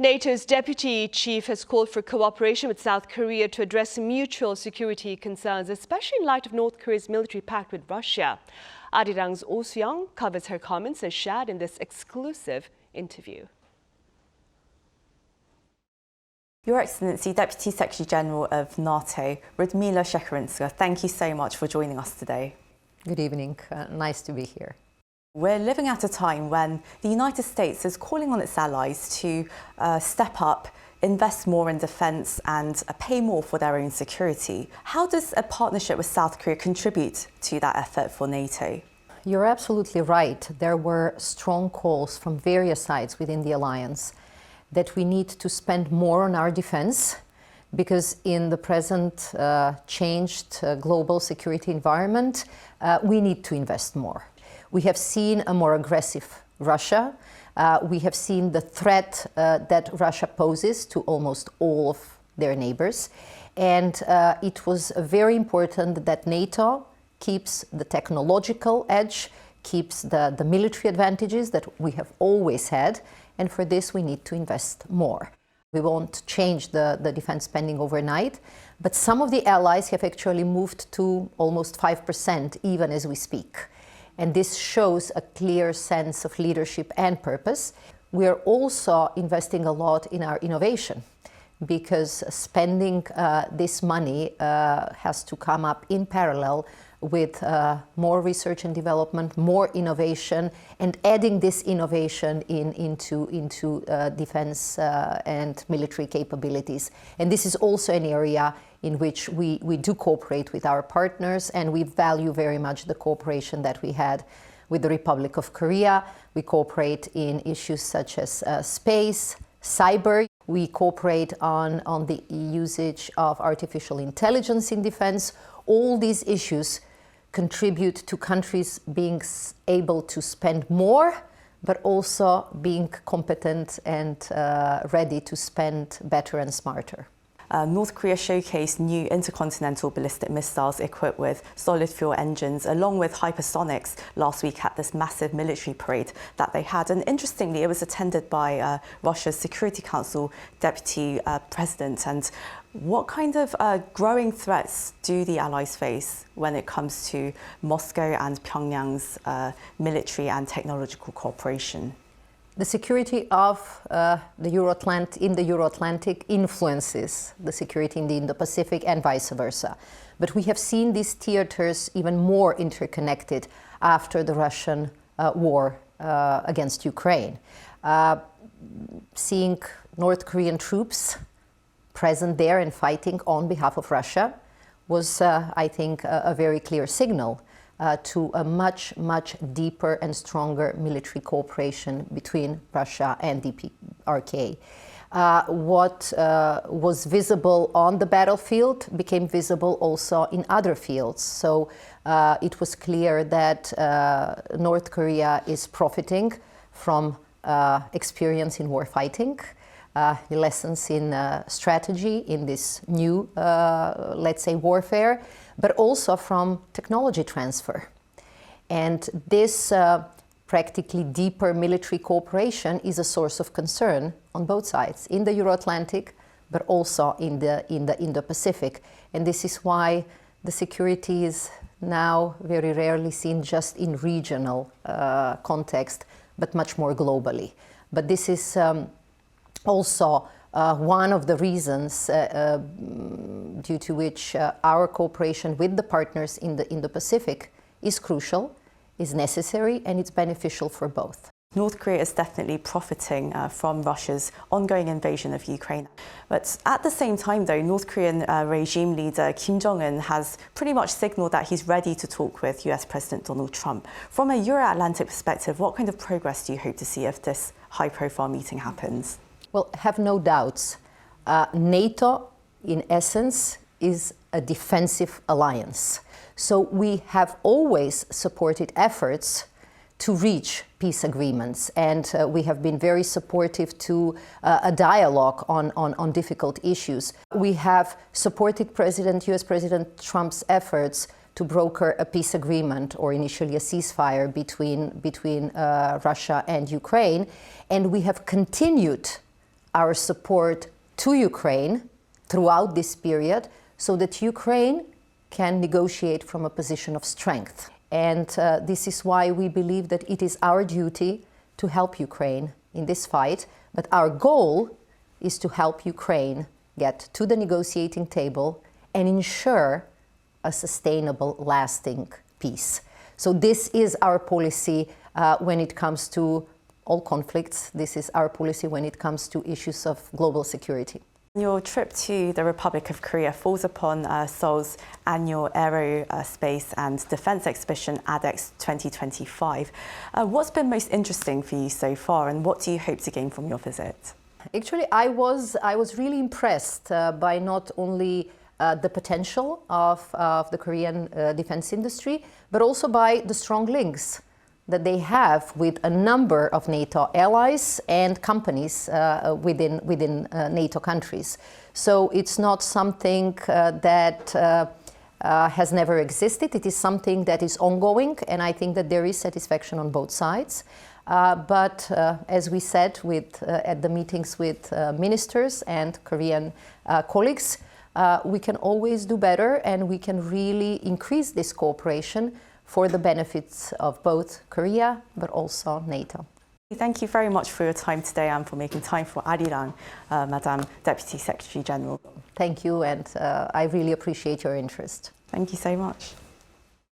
NATO's deputy chief has called for cooperation with South Korea to address mutual security concerns, especially in light of North Korea's military pact with Russia. Arirang's Soo-young covers her comments as shared in this exclusive interview. Your Excellency, Deputy Secretary General of NATO, Radmila Shekerinska, thank you so much for joining us today. Good evening. Nice to be here. We're living at a time when the United States is calling on its allies to step up, invest more in defence and pay more for their own security. How does a partnership with South Korea contribute to that effort for NATO? You're absolutely right. There were strong calls from various sides within the alliance that we need to spend more on our defence, because in the present changed global security environment, we need to invest more. We have seen a more aggressive Russia. We have seen the threat that Russia poses to almost all of their neighbors. And it was very important that NATO keeps the technological edge, keeps the military advantages that we have always had. And for this, we need to invest more. We won't change the defense spending overnight, but some of the allies have actually moved to almost 5% even as we speak. And this shows a clear sense of leadership and purpose. We are also investing a lot in our innovation, because spending this money has to come up in parallel with more research and development, more innovation, and adding this innovation into defense and military capabilities. And this is also an area in which we do cooperate with our partners, and we value very much the cooperation that we had with the Republic of Korea. We cooperate in issues such as space, cyber. We cooperate on the usage of artificial intelligence in defense. All these issues contribute to countries being able to spend more, but also being competent and ready to spend better and smarter. North Korea showcased new intercontinental ballistic missiles equipped with solid fuel engines along with hypersonics last week at this massive military parade that they had. And interestingly, it was attended by Russia's Security Council Deputy President. And what kind of growing threats do the allies face when it comes to Moscow and Pyongyang's military and technological cooperation? The security of the Euro-Atlantic influences the security in the Indo-Pacific and vice versa. But we have seen these theaters even more interconnected after the Russian war against Ukraine. Seeing North Korean troops present there and fighting on behalf of Russia was, I think, a very clear signal to a much, much deeper and stronger military cooperation between Russia and DPRK. What was visible on the battlefield became visible also in other fields. So it was clear that North Korea is profiting from experience in warfighting, lessons in strategy in this new, let's say, warfare, but also from technology transfer. And this practically deeper military cooperation is a source of concern on both sides, in the Euro-Atlantic, but also in the Indo-Pacific. And this is why the security is now very rarely seen just in regional context, but much more globally. But this is also one of the reasons due to which our cooperation with the partners in the Indo-Pacific is crucial, is necessary, and it's beneficial for both. North Korea is definitely profiting from Russia's ongoing invasion of Ukraine. But at the same time, though, North Korean regime leader Kim Jong-un has pretty much signaled that he's ready to talk with US President Donald Trump. From a Euro-Atlantic perspective, what kind of progress do you hope to see if this high-profile meeting happens? Well, have no doubts. NATO, in essence, is a defensive alliance. So we have always supported efforts to reach peace agreements, and we have been very supportive to a dialogue on difficult issues. We have supported US President Trump's efforts to broker a peace agreement, or initially a ceasefire between Russia and Ukraine, and we have continued our support to Ukraine throughout this period so that Ukraine can negotiate from a position of strength. And this is why we believe that it is our duty to help Ukraine in this fight, but our goal is to help Ukraine get to the negotiating table and ensure a sustainable, lasting peace. So this is our policy when it comes to all conflicts. This is our policy when it comes to issues of global security. Your trip to the Republic of Korea falls upon Seoul's annual Aerospace and Defence Exhibition ADEX 2025. What's been most interesting for you so far, and what do you hope to gain from your visit? Actually, I was really impressed by not only the potential of the Korean defense industry, but also by the strong links that they have with a number of NATO allies and companies within NATO countries. So it's not something that has never existed. It is something that is ongoing, and I think that there is satisfaction on both sides. But as we said at the meetings with ministers and Korean colleagues, we can always do better, and we can really increase this cooperation for the benefits of both Korea but also NATO. Thank you very much for your time today and for making time for Arirang, Madam Deputy Secretary General. Thank you, and I really appreciate your interest. Thank you so much.